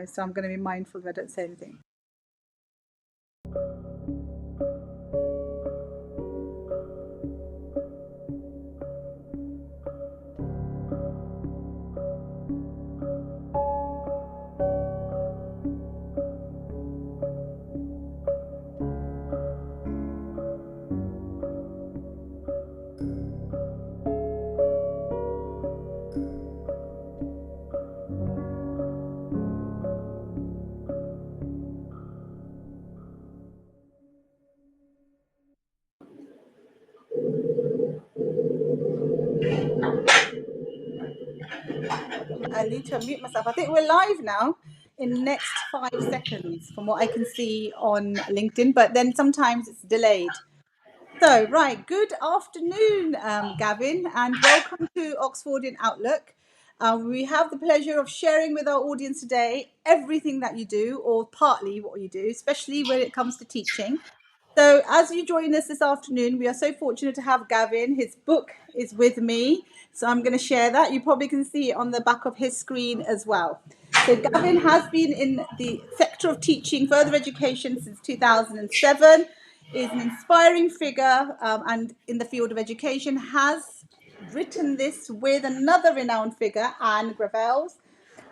So I'm going to be mindful that I don't say anything. I need to unmute myself. I think we're live now in next 5 seconds from what I can see on LinkedIn, but then sometimes it's delayed. So, right, good afternoon, Gavin, and welcome to Oxfordian Outlook. We have the pleasure of sharing with our audience today everything that you do, or partly what you do, especially when it comes to teaching. So, as you join us this afternoon, we are so fortunate to have Gavin. His book is with me, so I'm going to share that. You probably can see it on the back of his screen as well. So, Gavin has been in the sector of teaching further education since 2007, is an inspiring figure and in the field of education, has written this with another renowned figure, Anne Gravels.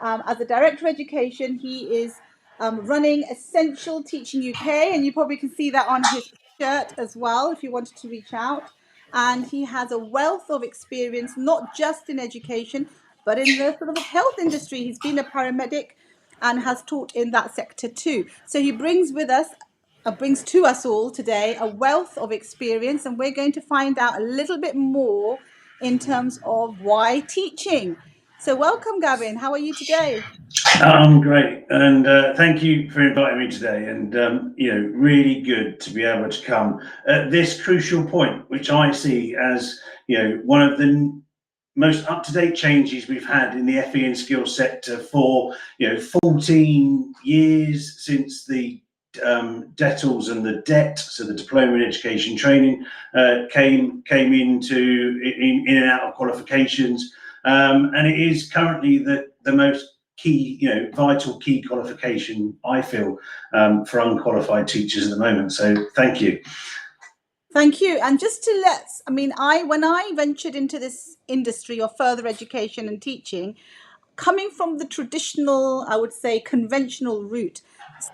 As a director of education, he is running Essential Teaching UK, and you probably can see that on his shirt as well if you wanted to reach out. And he has a wealth of experience, not just in education, but in the sort of health industry. He's been a paramedic and has taught in that sector too. So he brings to us all today a wealth of experience, and we're going to find out a little bit more in terms of why teaching. So welcome, Gavin. How are you today? I'm great, and thank you for inviting me today. And really good to be able to come at this crucial point, which I see as one of the most up-to-date changes we've had in the FE and skills sector for 14 years since the DETLs and the DET, so the Diploma in Education Training, came in and out of qualifications, and it is currently the most key, vital key qualification, I feel, for unqualified teachers at the moment. So thank you. Thank you. And just to when I ventured into this industry of further education and teaching, coming from the traditional, I would say, conventional route,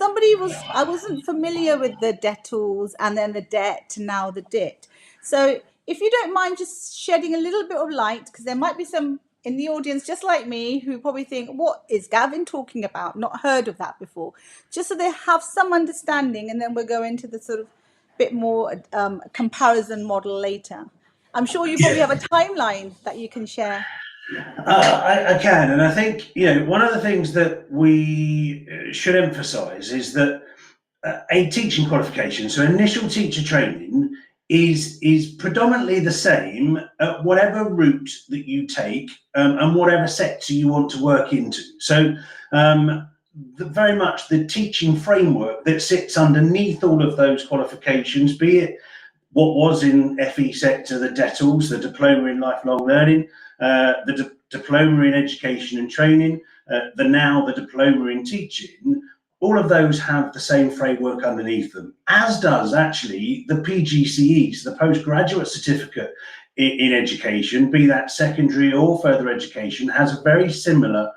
I wasn't familiar with the DETLs and then the DET, now the DIT. So if you don't mind just shedding a little bit of light, because there might be some in the audience just like me who probably think, what is Gavin talking about? Not heard of that before. Just so they have some understanding, and then we'll go into the sort of bit more comparison model later. I'm sure you probably have a timeline that you can share. I can, and I think one of the things that we should emphasise is that a teaching qualification, so initial teacher training, is predominantly the same at whatever route that you take, and whatever sector you want to work into. So very much the teaching framework that sits underneath all of those qualifications, be it what was in FE sector, the DETLs, the Diploma in Lifelong Learning, the Diploma in Education and Training, the Diploma in Teaching, all of those have the same framework underneath them, as does actually the PGCEs, the Postgraduate Certificate in Education, be that secondary or further education, has a very similar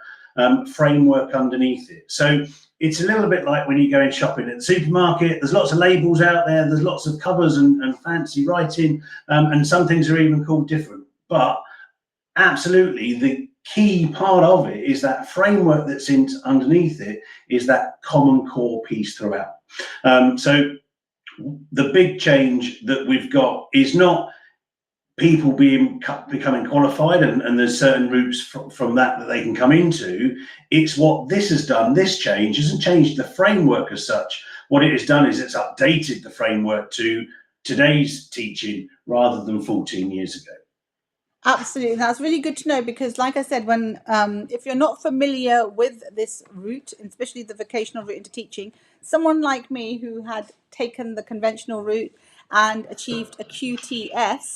framework underneath it. So it's a little bit like when you go in shopping at the supermarket. There's lots of labels out there, there's lots of covers and fancy writing, and some things are even called different. But absolutely, the key part of it is that framework that sits underneath it is that common core piece throughout. So the big change that we've got is not people becoming qualified, and there's certain routes from that they can come into. It's what this has done. This change hasn't changed the framework as such. What it has done is it's updated the framework to today's teaching rather than 14 years ago. Absolutely, that's really good to know, because, like I said, when if you're not familiar with this route, especially the vocational route into teaching, someone like me who had taken the conventional route and achieved a QTS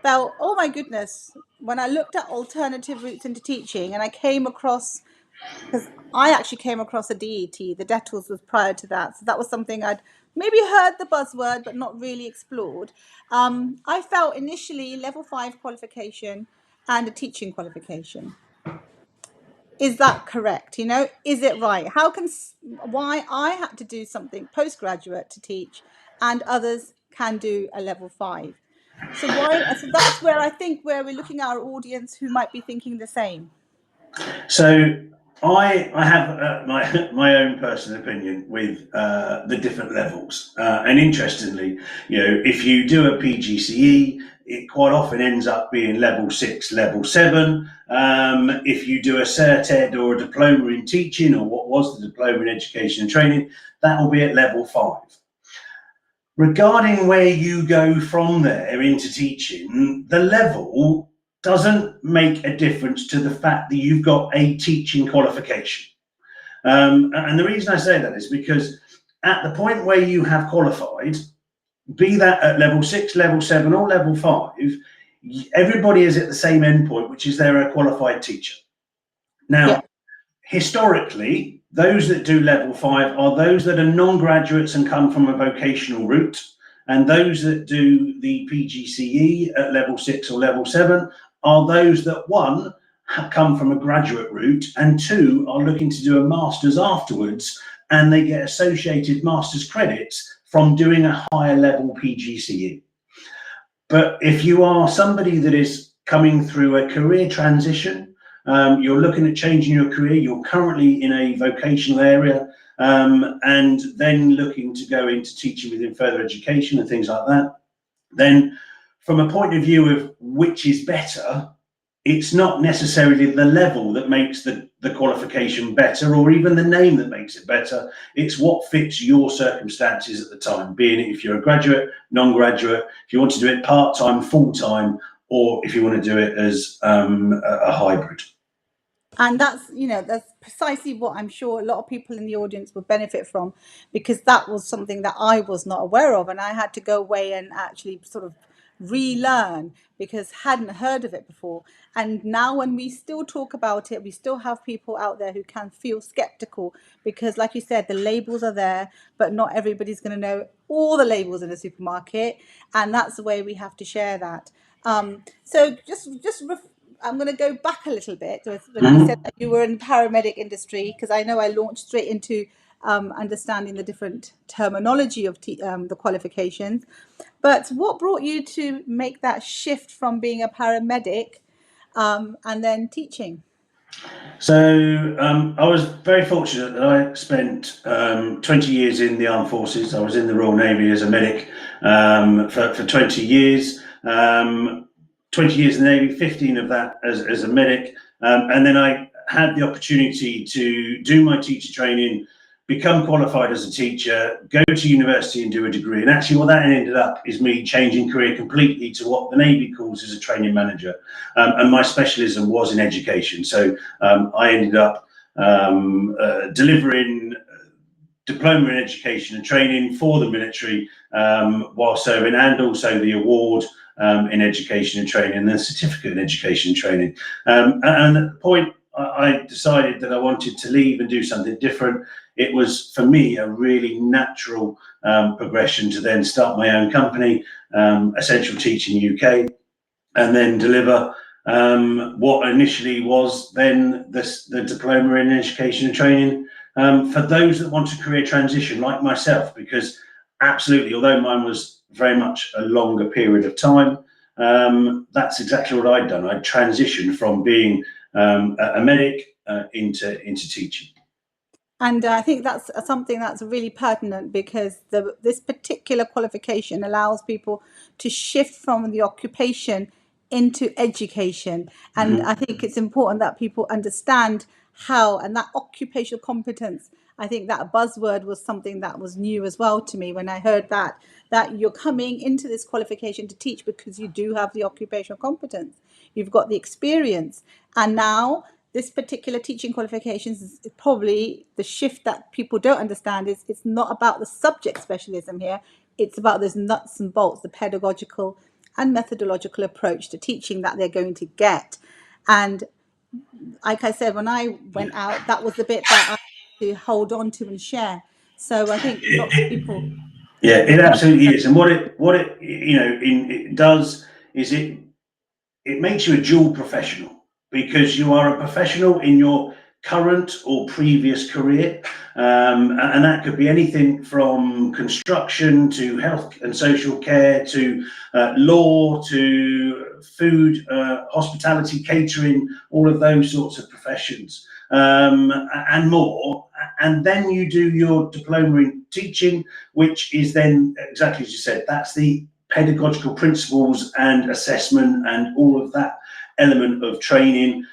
felt, oh my goodness, when I looked at alternative routes into teaching and I came across Because I actually came across a DET. The DETLs was prior to that, so that was something I'd maybe heard the buzzword but not really explored. I felt initially level 5 qualification and a teaching qualification. Is that correct? Is it right? Why I had to do something postgraduate to teach and others can do a level 5? So that's where I think where we're looking at our audience who might be thinking the same. So I have my own personal opinion with the different levels, and interestingly, if you do a PGCE, it quite often ends up being level 6, level 7. If you do a Cert Ed or a diploma in teaching, or what was the diploma in education and training, that will be at level 5. Regarding where you go from there into teaching, the level doesn't make a difference to the fact that you've got a teaching qualification. And the reason I say that is because at the point where you have qualified, be that at level 6, level 7, or level 5, everybody is at the same endpoint, which is they're a qualified teacher. Yeah. Now, historically, those that do level 5 are those that are non-graduates and come from a vocational route, and those that do the PGCE at level 6 or level 7 are those that, one, have come from a graduate route, and two, are looking to do a master's afterwards, and they get associated master's credits from doing a higher level PGCE. But if you are somebody that is coming through a career transition, you're looking at changing your career, you're currently in a vocational area, and then looking to go into teaching within further education and things like that, then from a point of view of which is better, it's not necessarily the level that makes the qualification better, or even the name that makes it better. It's what fits your circumstances at the time, being it if you're a graduate, non-graduate, if you want to do it part-time, full-time, or if you want to do it as a hybrid. And that's precisely what I'm sure a lot of people in the audience would benefit from, because that was something that I was not aware of, and I had to go away and actually sort of relearn because hadn't heard of it before. And now when we still talk about it, we still have people out there who can feel skeptical because, like you said, the labels are there, but not everybody's going to know all the labels in a supermarket, and that's the way we have to share that. So I'm going to go back a little bit when you said that you were in the paramedic industry, because I know I launched straight into understanding the different terminology of the qualifications. But what brought you to make that shift from being a paramedic and then teaching? So I was very fortunate that I spent 20 years in the armed forces. I was in the Royal Navy as a medic for 20 years. 20 years in the Navy, 15 of that as a medic. And then I had the opportunity to do my teacher training, become qualified as a teacher, go to university and do a degree. And actually what that ended up is me changing career completely to what the Navy calls as a training manager. And my specialism was in education. So I ended up delivering diploma in education and training for the military while serving, and also the award in education and training, and the certificate in education and training. And at the point I decided that I wanted to leave and do something different, it was for me a really natural progression to then start my own company, Essential Teaching UK, and then deliver what initially was then the diploma in education and training for those that want a career transition like myself, because absolutely, although mine was very much a longer period of time, that's exactly what I'd done. I'd transitioned from being a medic into teaching. And I think that's something that's really pertinent, because this particular qualification allows people to shift from the occupation into education. And I think it's important that people understand how, and that occupational competence, I think that buzzword was something that was new as well to me when I heard that you're coming into this qualification to teach because you do have the occupational competence. You've got the experience. And now this particular teaching qualifications is probably the shift that people don't understand is it's not about the subject specialism here. It's about those nuts and bolts, the pedagogical and methodological approach to teaching that they're going to get. And like I said, when I went out, that was the bit that I had to hold on to and share. So I think It, lots of it, people. yeah, it absolutely is. And what it it does is it makes you a dual professional, because you are a professional in your current or previous career, and that could be anything from construction to health and social care to law to food, hospitality, catering, all of those sorts of professions, and more. And then you do your diploma in teaching, which is then exactly as you said, that's the pedagogical principles and assessment and all of that element of training,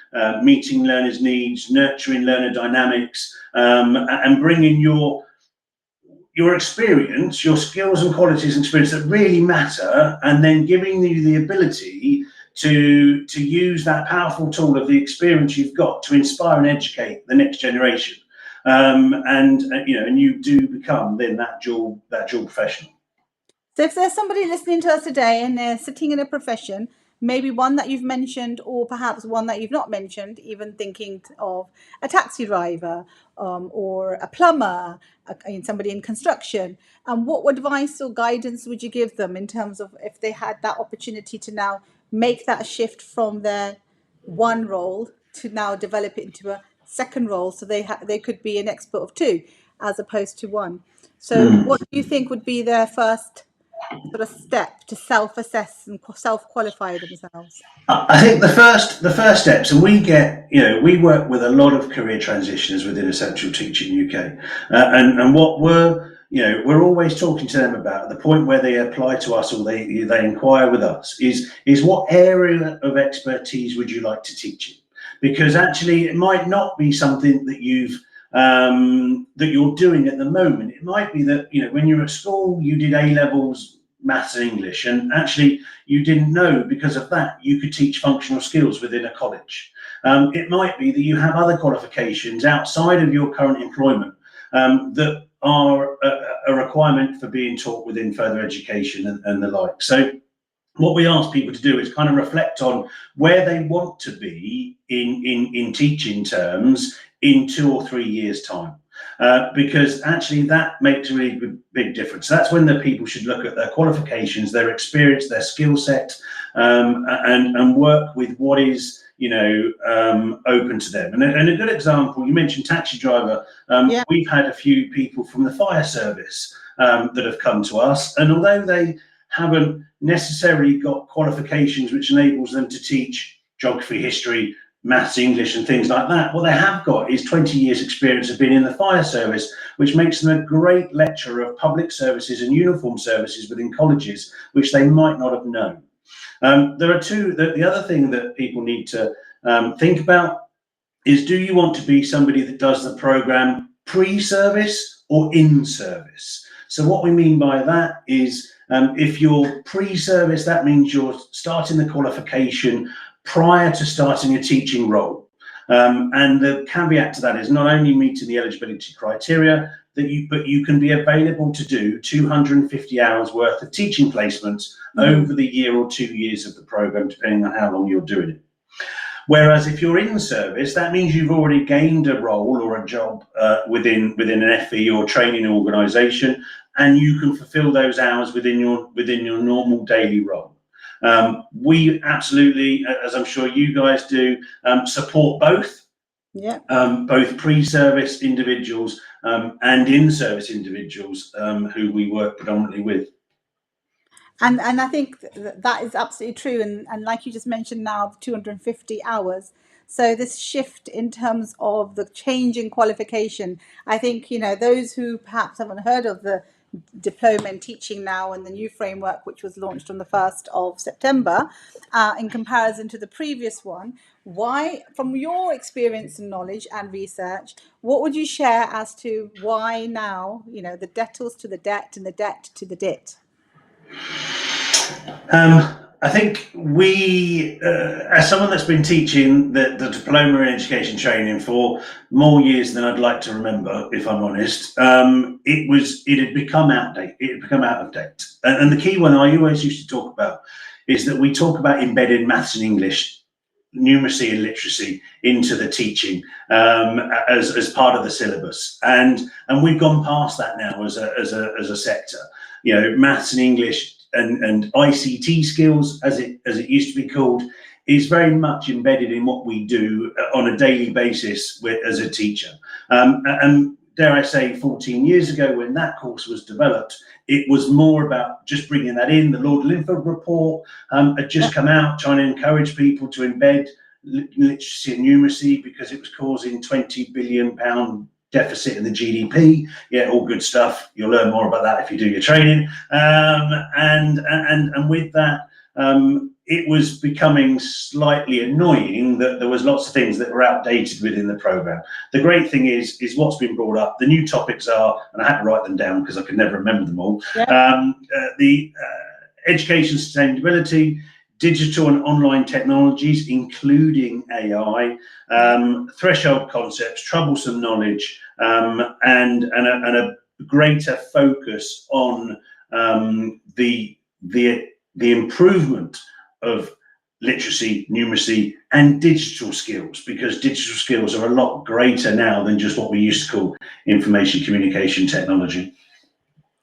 meeting learners' needs, nurturing learner dynamics, and bringing your experience, your skills and qualities and experience that really matter, and then giving you the ability to use that powerful tool of the experience you've got to inspire and educate the next generation. And you do become then that dual professional. So if there's somebody listening to us today and they're sitting in a profession, maybe one that you've mentioned, or perhaps one that you've not mentioned, even thinking of a taxi driver, or a plumber, somebody in construction, and what advice or guidance would you give them in terms of if they had that opportunity to now make that shift from their one role to now develop it into a second role, so they could be an expert of two as opposed to one. So what do you think would be their first sort of step to self-assess and self-qualify themselves? I think the first steps, and we work with a lot of career transitioners within Essential Teaching UK, and what we're always talking to them about at the point where they apply to us or they inquire with us is what area of expertise would you like to teach in? Because actually, it might not be something that you're doing at the moment. It might be that when you're at school, you did A levels, maths and English, and actually you didn't know because of that you could teach functional skills within a college. It might be that you have other qualifications outside of your current employment, that are a requirement for being taught within further education and the like. So what we ask people to do is kind of reflect on where they want to be in teaching terms in 2 or 3 years' time. Because actually that makes a really big difference. That's when the people should look at their qualifications, their experience, their skill set, and work with what is open to them. And a good example, you mentioned taxi driver. Yeah. We've had a few people from the fire service that have come to us, and although they haven't necessarily got qualifications which enables them to teach geography, history, maths, English, and things like that. What they have got is 20 years' experience of being in the fire service, which makes them a great lecturer of public services and uniform services within colleges, which they might not have known. There are the other thing that people need to think about is, do you want to be somebody that does the program pre-service or in service? So what we mean by that is, if you're pre-service, that means you're starting the qualification prior to starting a teaching role. And the caveat to that is not only meeting the eligibility criteria, but you can be available to do 250 hours worth of teaching placements over the year or 2 years of the program, depending on how long you're doing it. Whereas if you're in service, that means you've already gained a role or a job within an FE or training organisation, and you can fulfil those hours within your normal daily role. We absolutely, as I'm sure you guys do, support both. Yeah. Both pre-service individuals and in-service individuals who we work predominantly with. And I think that is absolutely true. And like you just mentioned now, 250 hours. So this shift in terms of the change in qualification, I think, those who perhaps haven't heard of the diploma in teaching now and the new framework, which was launched on the 1st of September, in comparison to the previous one, why, from your experience and knowledge and research, what would you share as to why now, the debtors to the debt and the debt to the dit? I think as someone that's been teaching the diploma in education training for more years than I'd like to remember, if I'm honest, it had become outdated. It had become out of date. And the key one I always used to talk about is that we talk about embedded maths and English numeracy and literacy into the teaching as part of the syllabus, and we've gone past that now as a sector. You know, maths and English and ICT skills, as it used to be called, is very much embedded in what we do on a daily basis as a teacher. And dare I say, 14 years ago, when that course was developed, it was more about just bringing that in. The Lord Linford report had just come out, trying to encourage people to embed literacy and numeracy because it was causing £20 billion deficit in the GDP. Yeah, all good stuff. You'll learn more about that if you do your training. And with that, it was becoming slightly annoying that there was lots of things that were outdated within the programme. The great thing is what's been brought up. The new topics are, and I had to write them down because I could never remember them all. Yeah. The education sustainability, digital and online technologies, including AI, threshold concepts, troublesome knowledge, and a greater focus on the improvement of literacy, numeracy, and digital skills, because digital skills are a lot greater now than just what we used to call information communication technology.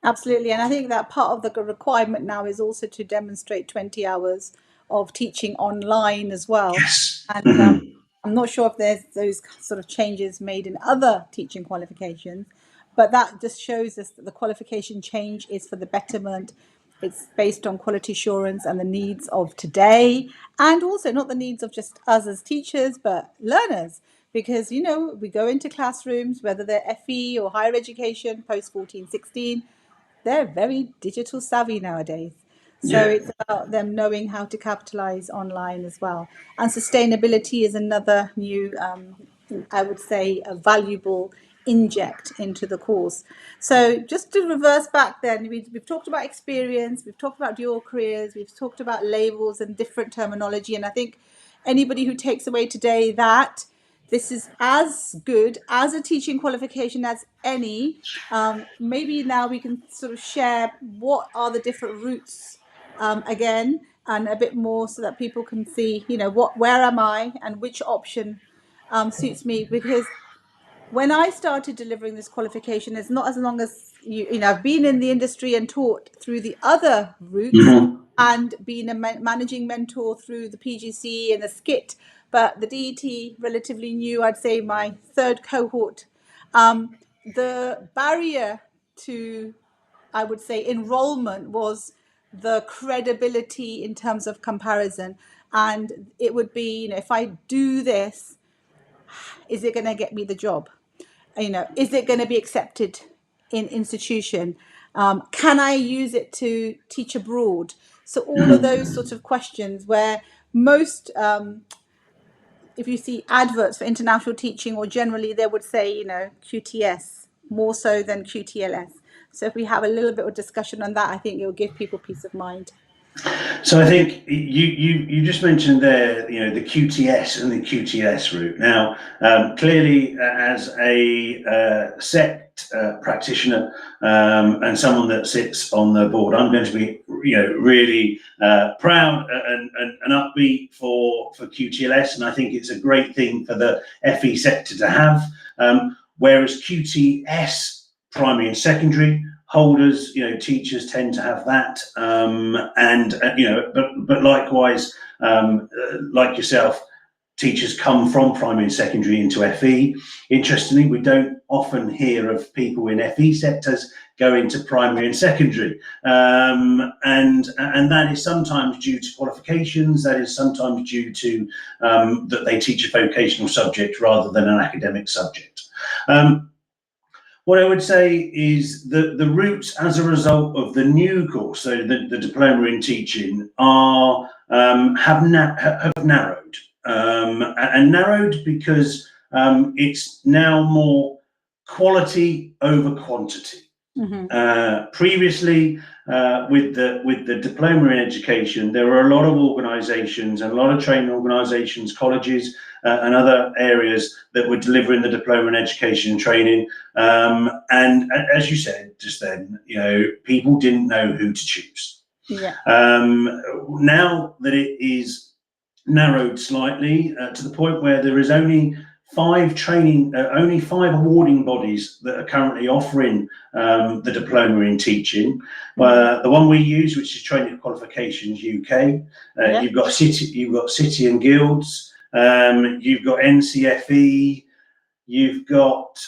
Absolutely, and I think that part of the requirement now is also to demonstrate 20 hours of teaching online as well. Yes. And I'm not sure if there's those sort of changes made in other teaching qualifications, but that just shows us that the qualification change is for the betterment. It's based on quality assurance and the needs of today, and also not the needs of just us as teachers, but learners. Because, you know, we go into classrooms, whether they're FE or higher education, post 14, 16, they're very digital savvy nowadays. So it's about them knowing how to capitalize online as well. And sustainability is another new, I would say, a valuable inject into the course. So just to reverse back then, we've talked about experience, we've talked about dual careers, we've talked about labels and different terminology. And I think anybody who takes away today that this is as good as a teaching qualification as any, maybe now we can sort of share what are the different routes again, and a bit more so that people can see, you know, where am I and which option suits me. Because when I started delivering this qualification, it's not as long as you know, I've been in the industry and taught through the other routes and been a managing mentor through the PGC and the SKIT, but the DET relatively new, I'd say my third cohort. The barrier to, I would say, enrollment was the credibility in terms of comparison. And it would be, you know, if I do this, is it going to get me the job? You know, is it going to be accepted in institution? Can I use it to teach abroad? So all of those sorts of questions where most, if you see adverts for international teaching, or generally they would say, you know, QTS more so than QTLS. So if we have a little bit of discussion on that, I think it will give people peace of mind. So I think you just mentioned there, you know, the QTS and the QTS route. Now, clearly, as a SECT practitioner and someone that sits on the board, I'm going to be, you know, really proud and upbeat for QTLS, and I think it's a great thing for the FE sector to have. Whereas QTS, primary and secondary holders, you know, teachers tend to have that, and you know, but likewise, like yourself, teachers come from primary and secondary into FE. Interestingly, we don't often hear of people in FE sectors go into primary and secondary, and that is sometimes due to qualifications. That is sometimes due to that they teach a vocational subject rather than an academic subject. What I would say is that the routes as a result of the new course, so the diploma in teaching, are have narrowed, and narrowed because it's now more quality over quantity. Previously, with the diploma in education, there were a lot of organisations and a lot of training organisations, colleges, and other areas that were delivering the diploma in education and training. And as you said just then, you know, people didn't know who to choose. Yeah. Now that it is narrowed slightly to the point where there is only only five awarding bodies that are currently offering the diploma in teaching. The one we use, which is Training Qualifications UK, Yeah. you've got City and Guilds, you've got NCFE, you've got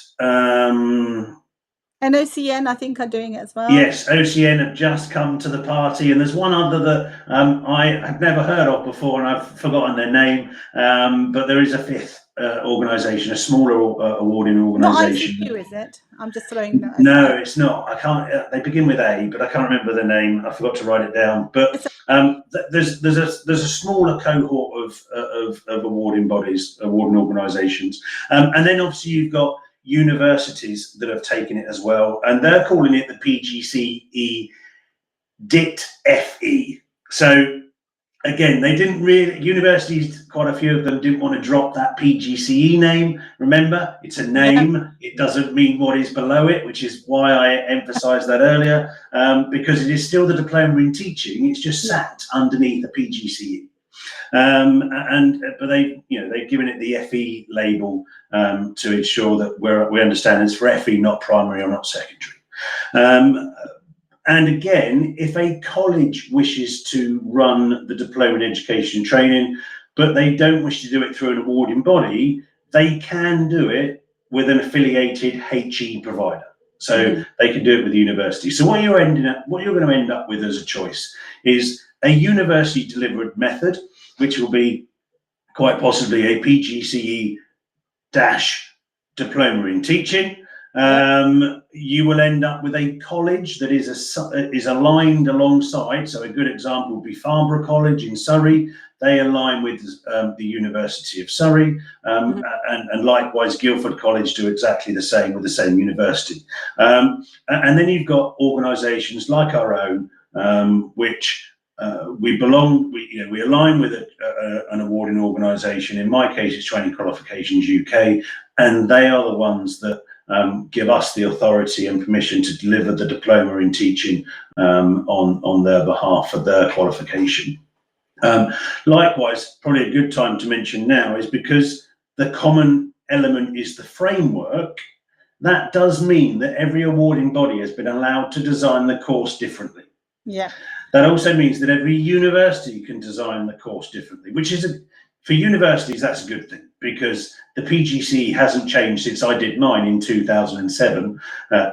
NOCN, I think, are doing it as well. yes, OCN have just come to the party, and there's one other that I have never heard of before, and I've forgotten their name. But there is a fifth organisation, a smaller awarding Not organisation. ICQ, is it? I'm just throwing that No, aside. it's not. I can't. They begin with A, but I can't remember the name. I forgot to write it down. But It's there's a smaller cohort of awarding bodies, awarding organisations, and then obviously you've got universities that have taken it as well, and they're calling it the PGCE DIT FE. So again, they didn't really, universities, quite a few of them didn't want to drop that PGCE name. Remember, it's a yeah, name, it doesn't mean what is below it, which is why I emphasised that earlier, because it is still the diploma in teaching, it's just yeah. sat underneath the PGCE. But they've given it the FE label to ensure that we understand it's for FE, not primary or not secondary. And again, if a college wishes to run the diploma in education and training, but they don't wish to do it through an awarding body, they can do it with an affiliated HE provider. So they can do it with the university. So what you're going to end up with as a choice is a university delivered method, which will be quite possibly a PGCE dash diploma in teaching. You will end up with a college that is aligned alongside. So a good example would be Farnborough College in Surrey. They align with the University of Surrey, and likewise Guildford College do exactly the same with the same university. And then you've got organisations like our own, which we align with an awarding organisation. In my case, it's Training Qualifications UK, and they are the ones that give us the authority and permission to deliver the diploma in teaching on their behalf for their qualification. Likewise, probably a good time to mention now is because the common element is the framework. That does mean that every awarding body has been allowed to design the course differently. Yeah. That also means that every university can design the course differently, which is for universities, that's a good thing, because the PGC hasn't changed since I did mine in 2007,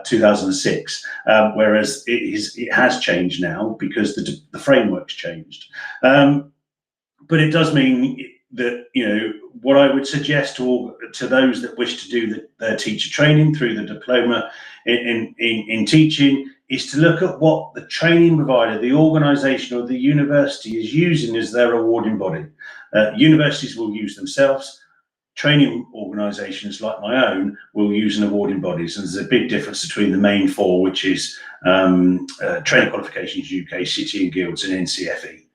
2006, whereas it has changed now because the framework's changed. But it does mean that, what I would suggest to those that wish to do their teacher training through the diploma in teaching is to look at what the training provider, the organisation or the university is using as their awarding body. Universities will use themselves. Training organisations like my own will use an awarding body. So there's a big difference between the main four, which is Training Qualifications UK, City and Guilds, and NCFE.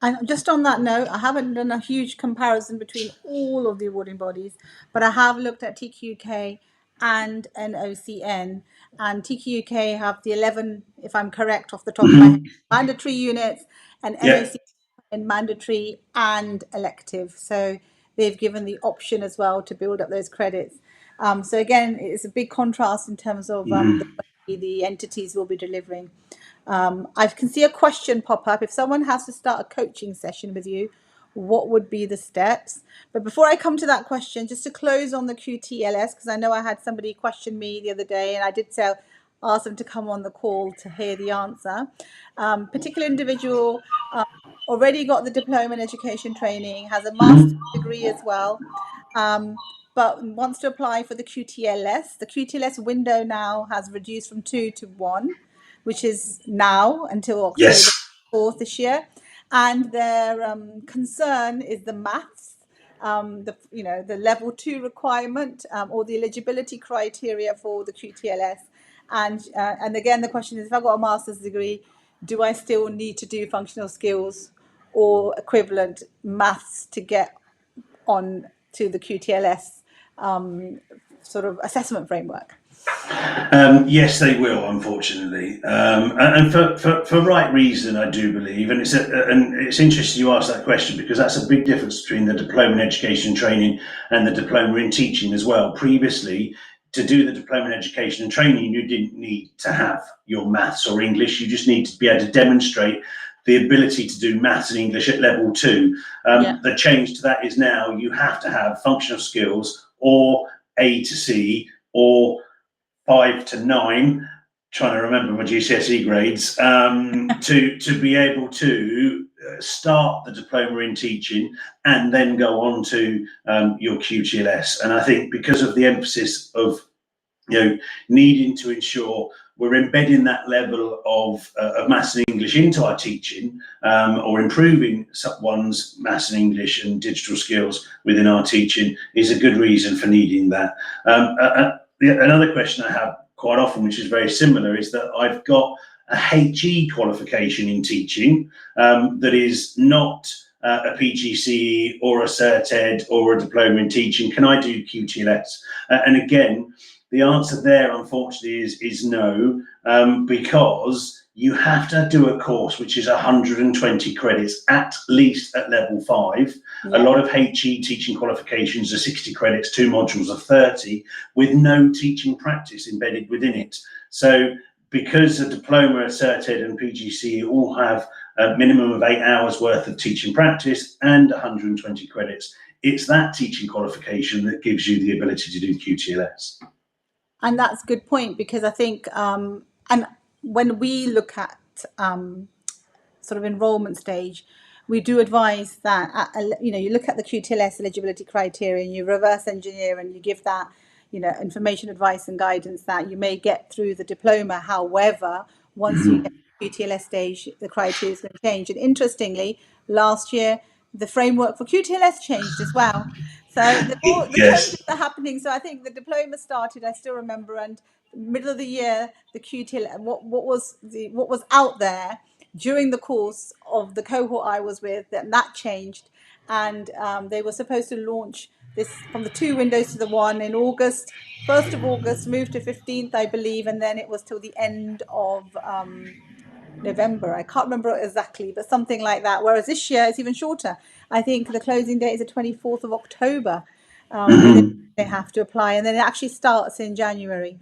And just on that note, I haven't done a huge comparison between all of the awarding bodies, but I have looked at TQUK and NOCN. And TQUK have the 11, if I'm correct off the top of my head, mandatory units, and Yeah. NOCN mandatory and elective. So they've given the option as well to build up those credits. So again, it's a big contrast in terms of the way the entities will be delivering. I can see a question pop up. If someone has to start a coaching session with you, what would be the steps? But before I come to that question, just to close on the QTLS, because I know I had somebody question me the other day, and I did ask them to come on the call to hear the answer. Particular individual already got the diploma in education training, has a master's degree as well, but wants to apply for the QTLS. The QTLS window now has reduced from 2 to 1, which is now until October Yes. 4th this year. And their concern is the maths, the level 2 requirement, or the eligibility criteria for the QTLS. And again, the question is, if I've got a master's degree, do I still need to do functional skills or equivalent maths to get on to the QTLS sort of assessment framework? Yes, they will, unfortunately, and for right reason, I do believe. And it's interesting you ask that question, because that's a big difference between the diploma in education and training and the diploma in teaching as well. Previously, to do the diploma in education and training, you didn't need to have your maths or English. You just need to be able to demonstrate the ability to do maths and English at level two. Yeah. The change to that is now you have to have functional skills or A to C or 5 to 9, trying to remember my GCSE grades, to be able to start the diploma in teaching and then go on to your QTLS. And I think because of the emphasis of needing to ensure we're embedding that level of maths and English into our teaching, or improving one's maths and English and digital skills within our teaching, is a good reason for needing that. Another question I have quite often, which is very similar, is that I've got a HE qualification in teaching that is not a PGCE or a Cert Ed or a diploma in teaching. Can I do QTLS? And again, the answer there, unfortunately, is no, because you have to do a course which is 120 credits, at least at level 5. Yeah. A lot of HE teaching qualifications are 60 credits, 2 modules of 30, with no teaching practice embedded within it. So because a diploma, a Cert Ed and PGCE all have a minimum of 8 hours worth of teaching practice and 120 credits, it's that teaching qualification that gives you the ability to do QTLS. And that's a good point, because I think, and when we look at sort of enrollment stage, we do advise that, you look at the QTLS eligibility criteria and you reverse engineer and you give that, information, advice and guidance that you may get through the diploma. However, once you get to QTLS stage, the criteria is going to change. And interestingly, last year, the framework for QTLS changed as well. So the Yes. changes are happening. So I think the diploma started, I still remember, and middle of the year, the QTLS, what was out there during the course of the cohort I was with, that changed, and they were supposed to launch this from the 2 windows to the 1 in August. 1st of August, moved to 15th, I believe, and then it was till the end of November. I can't remember exactly, but something like that. Whereas this year it's even shorter. I think the closing date is the 24th of October. They have to apply, and then it actually starts in January.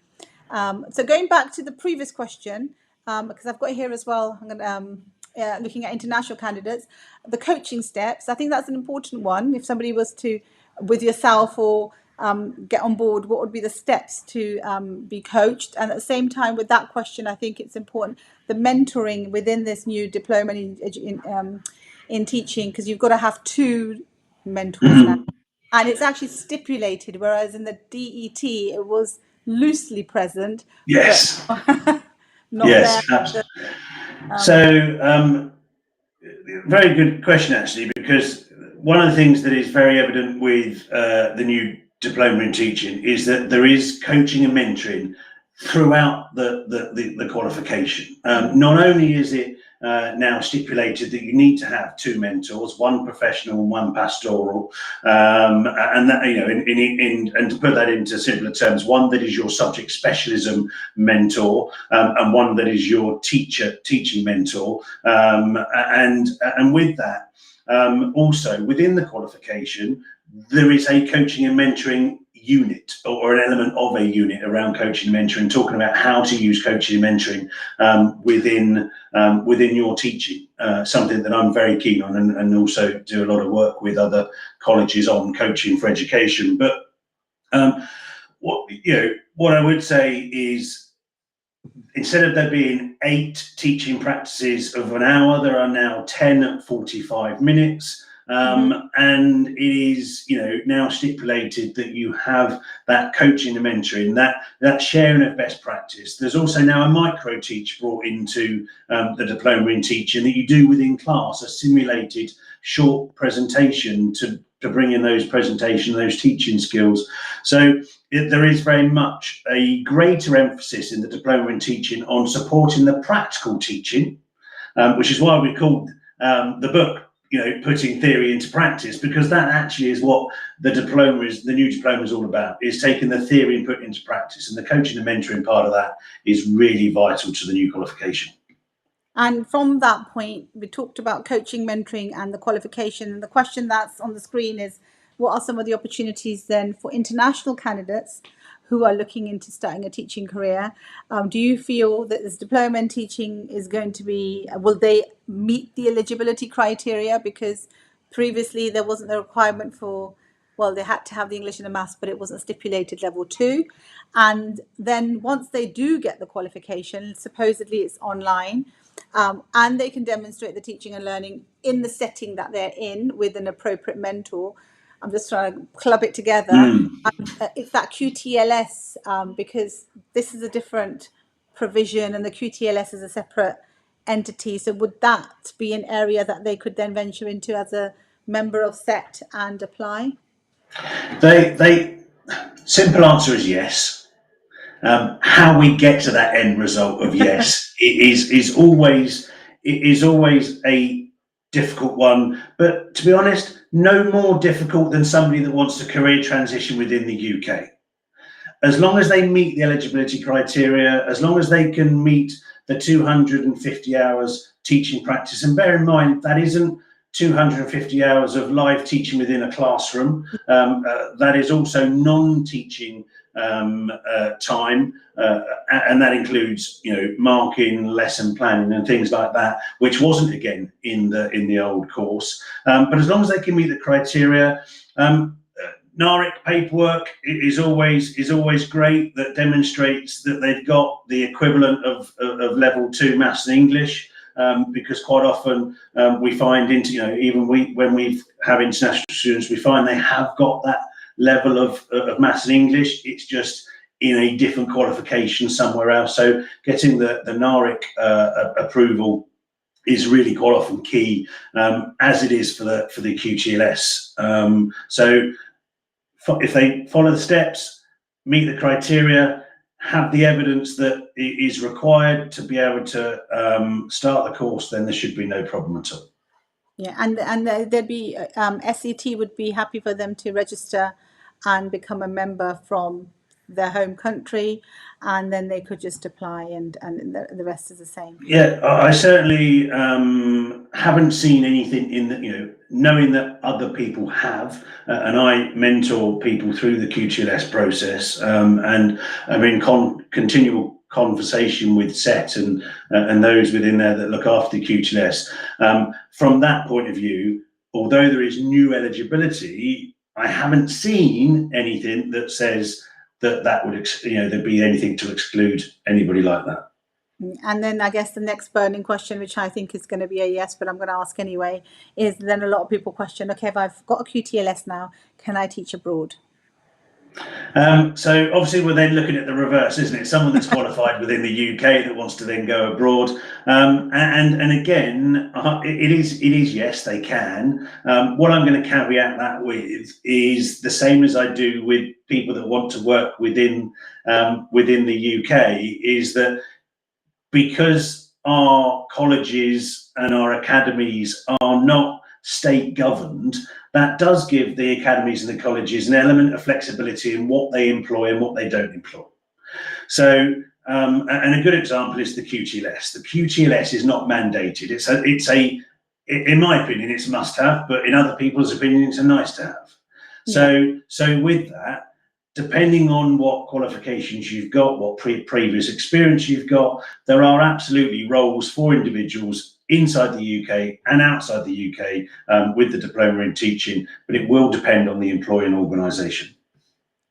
So going back to the previous question, because I've got here as well, I'm going to, looking at international candidates, the coaching steps. I think that's an important one. If somebody was to, with yourself or get on board, what would be the steps to be coached? And at the same time, with that question, I think it's important the mentoring within this new diploma in teaching, because you've got to have 2 mentors now. And it's actually stipulated, whereas in the DET it was loosely present, Yes. but not Yes. there. Absolutely. So, very good question, actually, because one of the things that is very evident with the new diploma in teaching is that there is coaching and mentoring throughout the qualification. Not only is it now stipulated that you need to have 2 mentors, 1 professional and 1 pastoral, and that, and to put that into simpler terms, 1 that is your subject specialism mentor, and 1 that is your teaching mentor, and with that, also within the qualification, there is a coaching and mentoring unit, or an element of a unit around coaching and mentoring, talking about how to use coaching and mentoring within your teaching. Something that I'm very keen on, and also do a lot of work with other colleges on coaching for education. But what I would say is, instead of there being 8 teaching practices of an hour, there are now 10 at 45 minutes. And it is, now stipulated that you have that coaching and mentoring, that sharing of best practice. There's also now a micro teach brought into the diploma in teaching that you do within class, a simulated short presentation to bring in those presentation, those teaching skills. So there is very much a greater emphasis in the diploma in teaching on supporting the practical teaching, which is why we called the book, putting theory into practice, because that actually is what the new diploma is all about, is taking the theory and putting it into practice. And the coaching and mentoring part of that is really vital to the new qualification. And from that point, we talked about coaching, mentoring, and the qualification. And the question that's on the screen is, what are some of the opportunities then for international candidates who are looking into starting a teaching career? Do you feel that this diploma in teaching is going to be, will they meet the eligibility criteria? Because previously there wasn't the requirement for, well, they had to have the English and the maths, but it wasn't stipulated level 2. And then once they do get the qualification, supposedly it's online, and they can demonstrate the teaching and learning in the setting that they're in with an appropriate mentor. I'm just trying to club it together. It's that QTLS, because this is a different provision and the QTLS is a separate entity. So would that be an area that they could then venture into as a member of SET and apply? They simple answer is yes. How we get to that end result of yes is always a difficult one, but to be honest, no more difficult than somebody that wants to career transition within the UK. As long as they meet the eligibility criteria, as long as they can meet the 250 hours teaching practice, and bear in mind that isn't 250 hours of live teaching within a classroom. That is also non-teaching time, and that includes marking, lesson planning, and things like that, which wasn't again in the old course. But as long as they can meet the criteria. NARIC paperwork is always great. That demonstrates that they've got the equivalent of level 2 maths and English. Because quite often we find when we have international students, we find they have got that level of maths and English. It's just in a different qualification somewhere else. So getting the NARIC approval is really quite often key, as it is for the QTLS. So if they follow the steps, meet the criteria, have the evidence that is required to be able to start the course, then there should be no problem at all. Yeah, and there'd be SET would be happy for them to register and become a member from their home country, and then they could just apply, and the rest is the same. Yeah, I certainly haven't seen anything in that, knowing that other people have, and I mentor people through the QTLS process, and I'm in continual conversation with SET and those within there that look after the QTLS. From that point of view, although there is new eligibility, I haven't seen anything that says that would there'd be anything to exclude anybody like that. And then I guess the next burning question, which I think is going to be a yes, but I'm going to ask anyway, is then a lot of people question, okay, if I've got a QTLS now, can I teach abroad? So obviously we're then looking at the reverse, isn't it? Someone that's qualified within the UK that wants to then go abroad, and again, it is yes, they can. What I'm going to caveat that with is the same as I do with people that want to work within the UK, is that because our colleges and our academies are not state governed, that does give the academies and the colleges an element of flexibility in what they employ and what they don't employ. So, and a good example is the QTLS. The QTLS is not mandated. In my opinion, it's a must-have, but in other people's opinion, it's a nice-to-have. So with that, depending on what qualifications you've got, what previous experience you've got, there are absolutely roles for individuals inside the UK and outside the UK with the diploma in teaching, but it will depend on the employing organisation.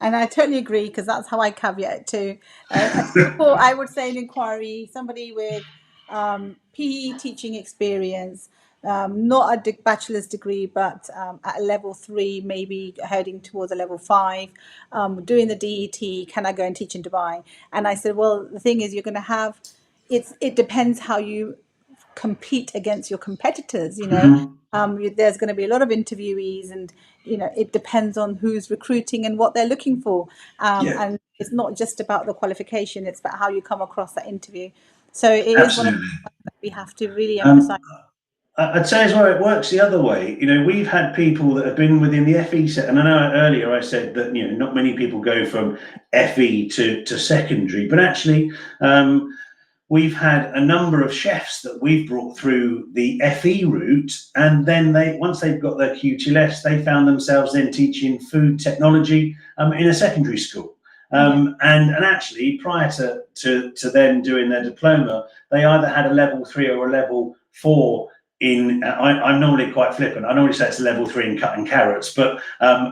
And I totally agree, because that's how I caveat it too. I would say an inquiry, somebody with PE teaching experience, not a bachelor's degree, but at a level 3, maybe heading towards a level 5, doing the DET, can I go and teach in Dubai? And I said, well, the thing is, you're going to have, it depends how you compete against your competitors, there's going to be a lot of interviewees, and it depends on who's recruiting and what they're looking for, and it's not just about the qualification, it's about how you come across that interview. So it is one of the things that we have to really emphasize. I'd say as well, it works the other way. We've had people that have been within the FE set, and I know earlier I said that not many people go from FE to secondary, but actually, we've had a number of chefs that we've brought through the FE route, and then once they've got their QTLS, they found themselves then teaching food technology in a secondary school. Yeah. And actually, prior to them doing their diploma, they either had a level 3 or a level 4 I'm normally quite flippant. I normally say it's level 3 in cutting carrots, but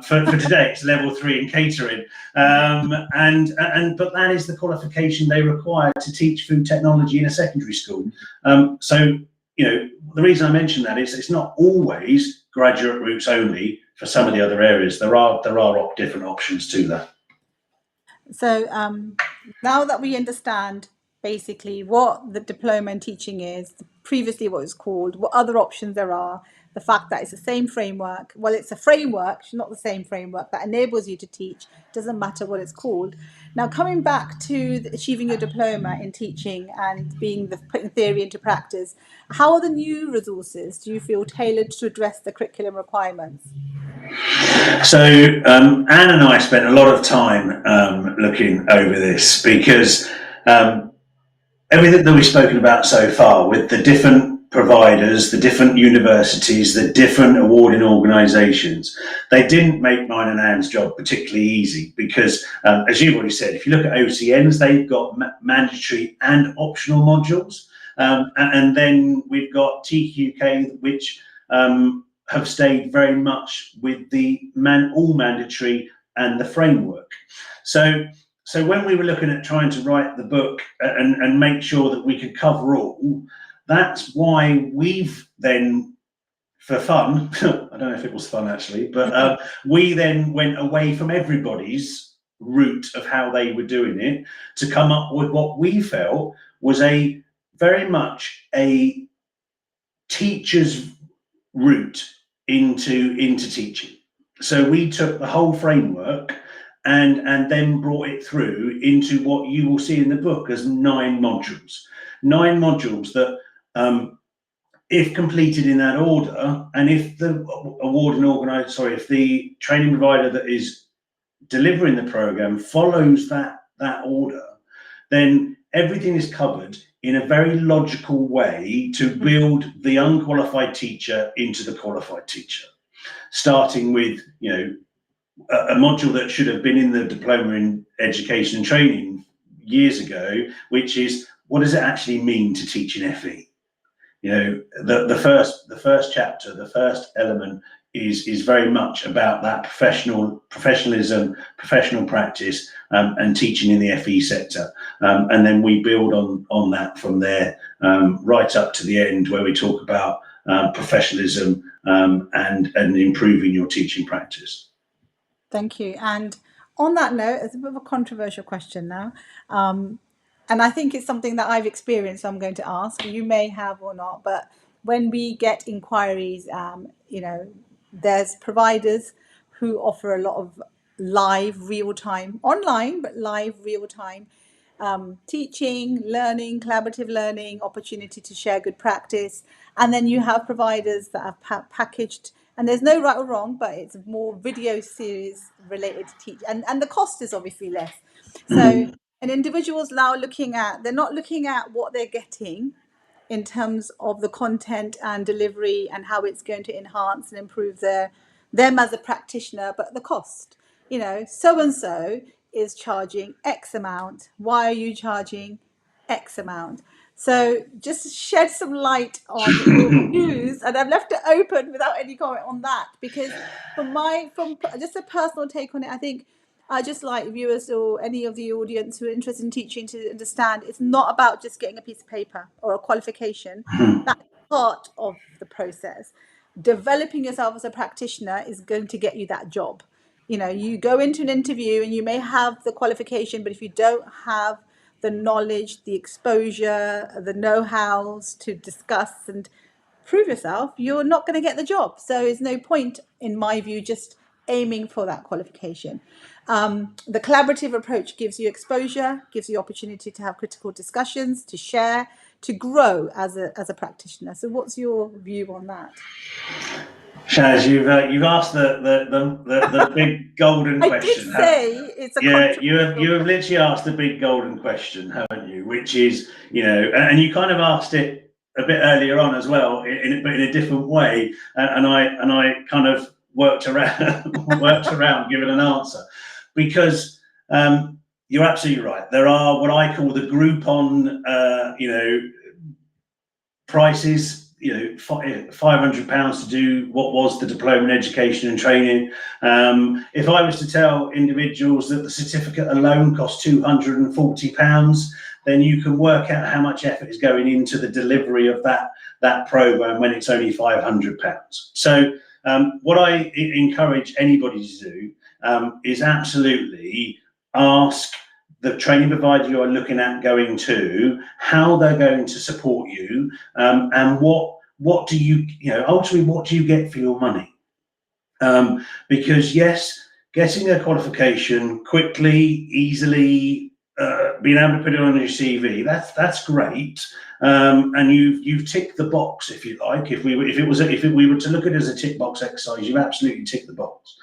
for today it's level 3 in catering. But that is the qualification they require to teach food technology in a secondary school. So the reason I mention that is it's not always graduate routes only. For some of the other areas, there are different options to that. So now that we understand basically what the diploma in teaching is, previously what it was called, what other options there are, the fact that it's the same framework. Well, it's a framework, it's not the same framework that enables you to teach. Doesn't matter what it's called. Now, coming back to achieving your diploma in teaching and putting theory into practice, how are the new resources do you feel tailored to address the curriculum requirements? So Anne and I spent a lot of time looking over this because everything that we've spoken about so far with the different providers, the different universities, the different awarding organisations, they didn't make mine and Anne's job particularly easy because, as you've already said, if you look at OCNs, they've got mandatory and optional modules. And then we've got TQK, which have stayed very much with the all mandatory and the framework. So when we were looking at trying to write the book and make sure that we could cover all, that's why we've then, for fun, I don't know if it was fun actually, but we then went away from everybody's route of how they were doing it to come up with what we felt was a very much a teacher's route into teaching. So we took the whole framework and then brought it through into what you will see in the book as 9 modules that if completed in that order, and if the if the training provider that is delivering the program follows that order, then everything is covered in a very logical way to build the unqualified teacher into the qualified teacher, starting with a module that should have been in the diploma in education and training years ago, which is what does it actually mean to teach in FE? The first chapter, the first element is very much about that professionalism, professional practice, and teaching in the FE sector. And then we build on that from there, right up to the end where we talk about professionalism and improving your teaching practice. Thank you. And on that note, it's a bit of a controversial question now. And I think it's something that I've experienced, so I'm going to ask. You may have or not, but when we get inquiries, there's providers who offer a lot of live, real time, online, but live, real time teaching, learning, collaborative learning, opportunity to share good practice. And then you have providers that have packaged, and there's no right or wrong, but it's more video series related to teach. And the cost is obviously less. So, and individuals now they're not looking at what they're getting in terms of the content and delivery and how it's going to enhance and improve them as a practitioner, but the cost. So and so is charging X amount. Why are you charging X amount? So just shed some light on your views, and I've left it open without any comment on that, because from just a personal take on it, I think I just like viewers or any of the audience who are interested in teaching to understand it's not about just getting a piece of paper or a qualification. That's part of the process. Developing yourself as a practitioner is going to get you that job. You go into an interview and you may have the qualification, but if you don't have the knowledge, the exposure, the know-hows to discuss and prove yourself, you're not going to get the job. So there's no point, in my view, just aiming for that qualification. The collaborative approach gives you exposure, gives you opportunity to have critical discussions, to share, to grow as a practitioner. So what's your view on that? Shaz, you've asked the big golden I did question. say it's a Yeah, controversial. you have literally asked the big golden question, haven't you? Which is, and you kind of asked it a bit earlier on as well, but in a different way, and I kind of worked around worked around giving an answer, because you're absolutely right. There are what I call the Groupon, prices, £500 to do what was the diploma in education and training. If I was to tell individuals that the certificate alone costs £240, then you can work out how much effort is going into the delivery of that program when it's only £500. So what I encourage anybody to do is absolutely ask the training provider you are looking at going to how they're going to support you, and what do you, ultimately, what do you get for your money? Because yes, getting a qualification quickly, easily, being able to put it on your CV, that's great, and you've ticked the box, if you like. If we were to look at it as a tick box exercise, you've absolutely ticked the box.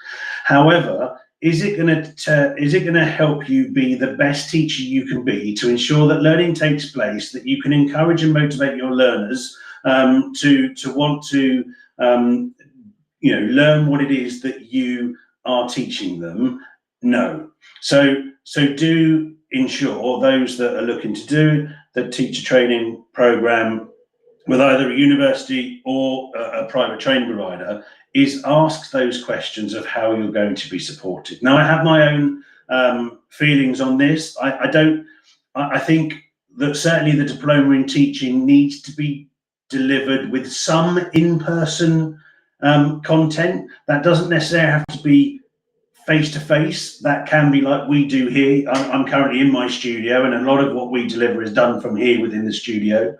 However, is it going to help you be the best teacher you can be, to ensure that learning takes place, that you can encourage and motivate your learners to want to learn what it is that you are teaching them? No. So do ensure, those that are looking to do the teacher training program with either a university or a private training provider, is ask those questions of how you're going to be supported. Now, I have my own feelings on this. I think that certainly the diploma in teaching needs to be delivered with some in-person content. That doesn't necessarily have to be face to face. That can be like we do here. I'm currently in my studio, and a lot of what we deliver is done from here within the studio.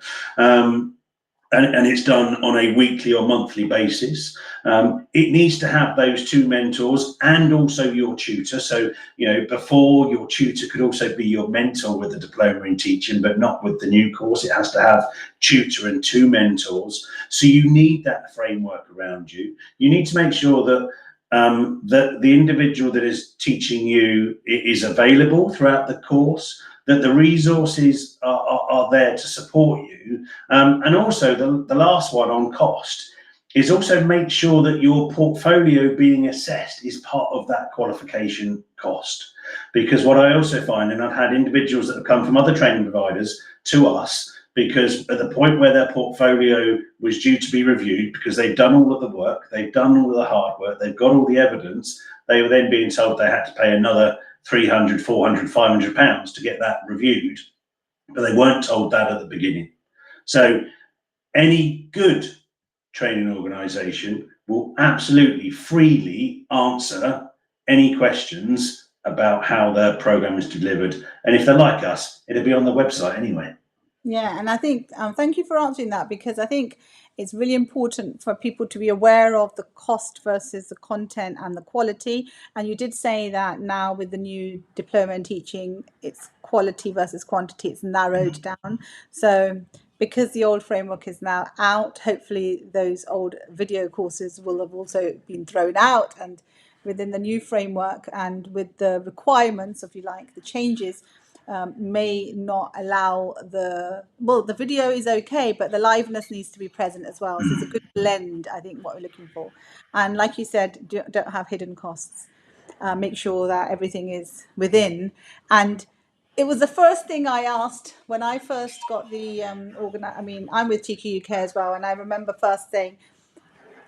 And it's done on a weekly or monthly basis. It needs to have those two mentors and also your tutor. So, before, your tutor could also be your mentor with the diploma in teaching, but not with the new course. It has to have tutor and two mentors. So you need that framework around you. You need to make sure that that the individual that is teaching you is available throughout the course, that the resources are there to support you. And also, the last one on cost is also make sure that your portfolio being assessed is part of that qualification cost. Because what I also find, and I've had individuals that have come from other training providers to us, because at the point where their portfolio was due to be reviewed, because they've done all of the work, they've done all of the hard work, they've got all the evidence, they were then being told they had to pay another £300, £400, £500 to get that reviewed, but they weren't told that at the beginning. So any good training organisation will absolutely freely answer any questions about how their program is delivered, and if they're like us, it'll be on the website anyway. Yeah, and I think thank you for answering that, because I think it's really important for people to be aware of the cost versus the content and the quality. And you did say that now with the new diploma in teaching, it's quality versus quantity, it's narrowed down. So because the old framework is now out, hopefully those old video courses will have also been thrown out, and within the new framework and with the requirements, if you like, the changes, may not allow the video is okay, but the liveness needs to be present as well. So it's a good blend, I think, what we're looking for. And like you said, don't have hidden costs. Make sure that everything is within. And it was the first thing I asked when I first got the I mean, I'm with TQ UK as well, and I remember first saying,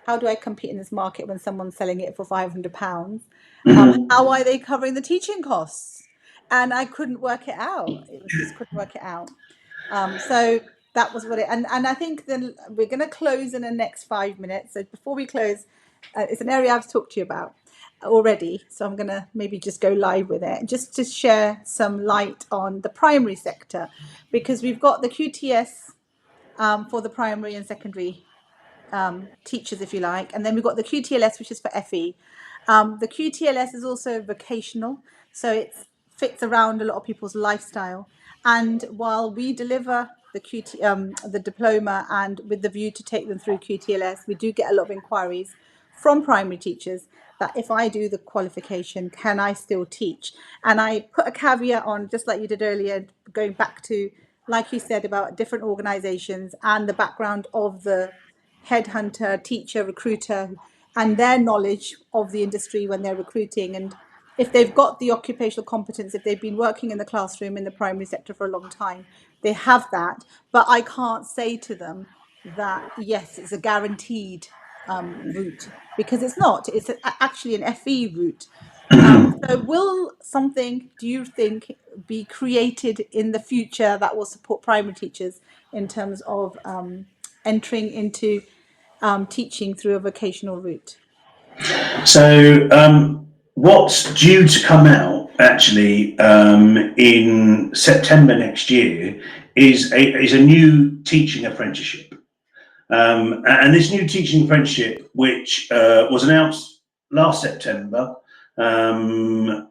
how do I compete in this market when someone's selling it for £500? How are they covering the teaching costs? And I couldn't work it out. It was just couldn't work it out. So that was what it. And I think then we're going to close in the next 5 minutes. So before we close, it's an area I've talked to you about already. So I'm going to maybe just go live with it, just to share some light on the primary sector, because we've got the QTS for the primary and secondary teachers, if you like, and then we've got the QTLS, which is for FE. The QTLS is also vocational, so it fits around a lot of people's lifestyle. And while we deliver the diploma, and with the view to take them through QTLS, we do get a lot of inquiries from primary teachers that if I do the qualification, can I still teach? And I put a caveat on, just like you did earlier, going back to, like you said, about different organizations and the background of the headhunter, teacher, recruiter, and their knowledge of the industry when they're recruiting. And if they've got the occupational competence, if they've been working in the classroom in the primary sector for a long time, they have that. But I can't say to them that, yes, it's a guaranteed route, because it's not. It's actually an FE route. So will something, do you think, be created in the future that will support primary teachers in terms of entering into teaching through a vocational route? So, what's due to come out actually in September next year is a new teaching apprenticeship. And this new teaching apprenticeship, which was announced last September, no,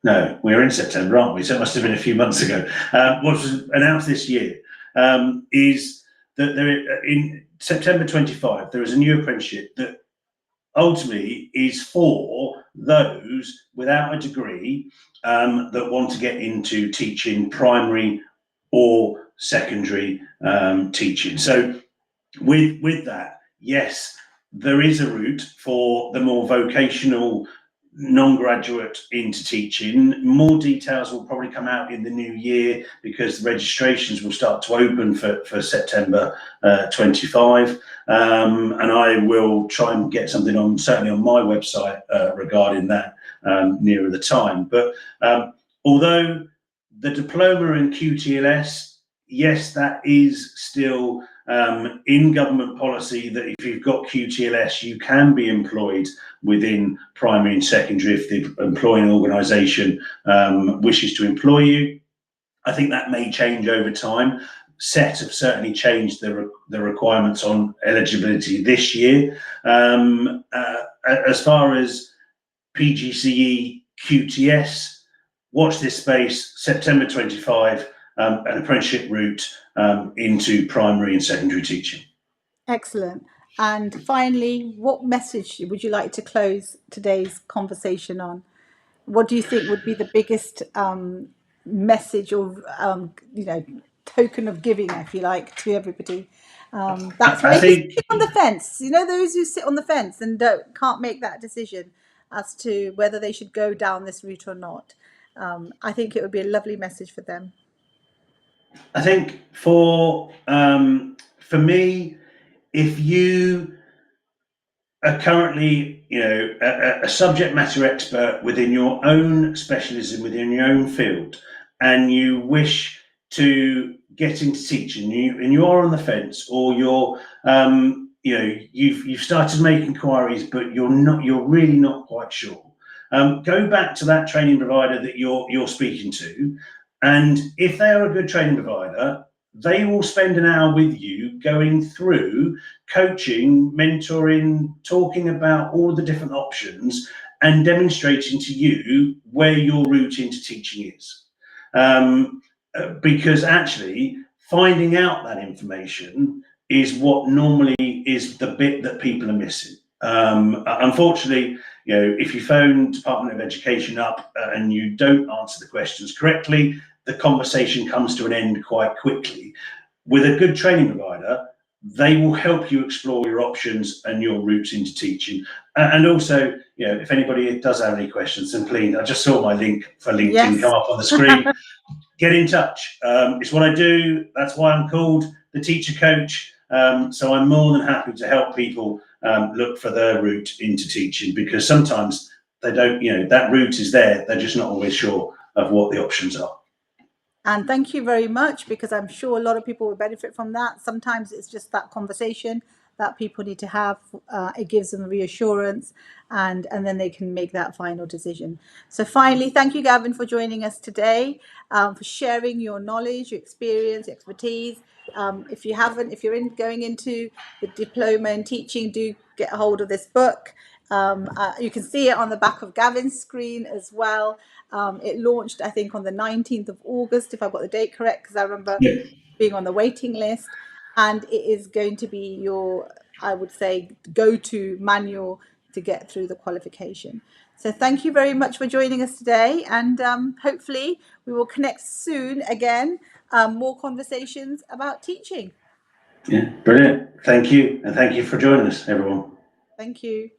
no, we're in September, aren't we? So it must have been a few months ago. What was announced this year is that there, in September 25, there is a new apprenticeship that ultimately is for those without a degree that want to get into teaching primary or secondary teaching. So with that, yes, there is a route for the more vocational non-graduate into teaching. More details will probably come out in the new year because the registrations will start to open for September 25. And I will try and get something on, certainly on my website, regarding that nearer the time. But although the diploma in QTLS, yes, that is still in government policy, that if you've got QTLS, you can be employed within primary and secondary if the employing organisation wishes to employ you. I think that may change over time. SET have certainly changed the requirements on eligibility this year. As far as PGCE QTS, watch this space, September 25, an apprenticeship route into primary and secondary teaching. Excellent. And finally, what message would you like to close today's conversation on? What do you think would be the biggest message, or token of giving, if you like, to everybody? That's I maybe think sitting on the fence. You know, those who sit on the fence and can't make that decision as to whether they should go down this route or not. I think it would be a lovely message for them. I think for me, if you are currently, a subject matter expert within your own specialism, within your own field, and you wish to get into teaching, and you are on the fence, or you've started making inquiries, but you're really not quite sure. Go back to that training provider that you're speaking to, and if they are a good training provider, they will spend an hour with you going through coaching, mentoring, talking about all the different options and demonstrating to you where your route into teaching is. Because actually, finding out that information is what normally is the bit that people are missing. Unfortunately, if you phone Department of Education up and you don't answer the questions correctly, the conversation comes to an end quite quickly. With a good training provider, they will help you explore your options and your routes into teaching. And also, if anybody does have any questions, then please, I just saw my link for LinkedIn Yes. come up on the screen. Get in touch. It's what I do. That's why I'm called the teacher coach. So I'm more than happy to help people look for their route into teaching, because sometimes they don't, that route is there. They're just not always sure of what the options are. And thank you very much, because I'm sure a lot of people will benefit from that. Sometimes it's just that conversation that people need to have. It gives them reassurance, and then they can make that final decision. So finally, thank you, Gavin, for joining us today, for sharing your knowledge, your experience, expertise. If you're going into the diploma in teaching, do get a hold of this book. You can see it on the back of Gavin's screen as well. It launched, I think, on the 19th of August, if I've got the date correct, because I remember Yeah. being on the waiting list. And it is going to be your, I would say, go-to manual to get through the qualification. So thank you very much for joining us today. And hopefully we will connect soon again, more conversations about teaching. Yeah, brilliant. Thank you. And thank you for joining us, everyone. Thank you.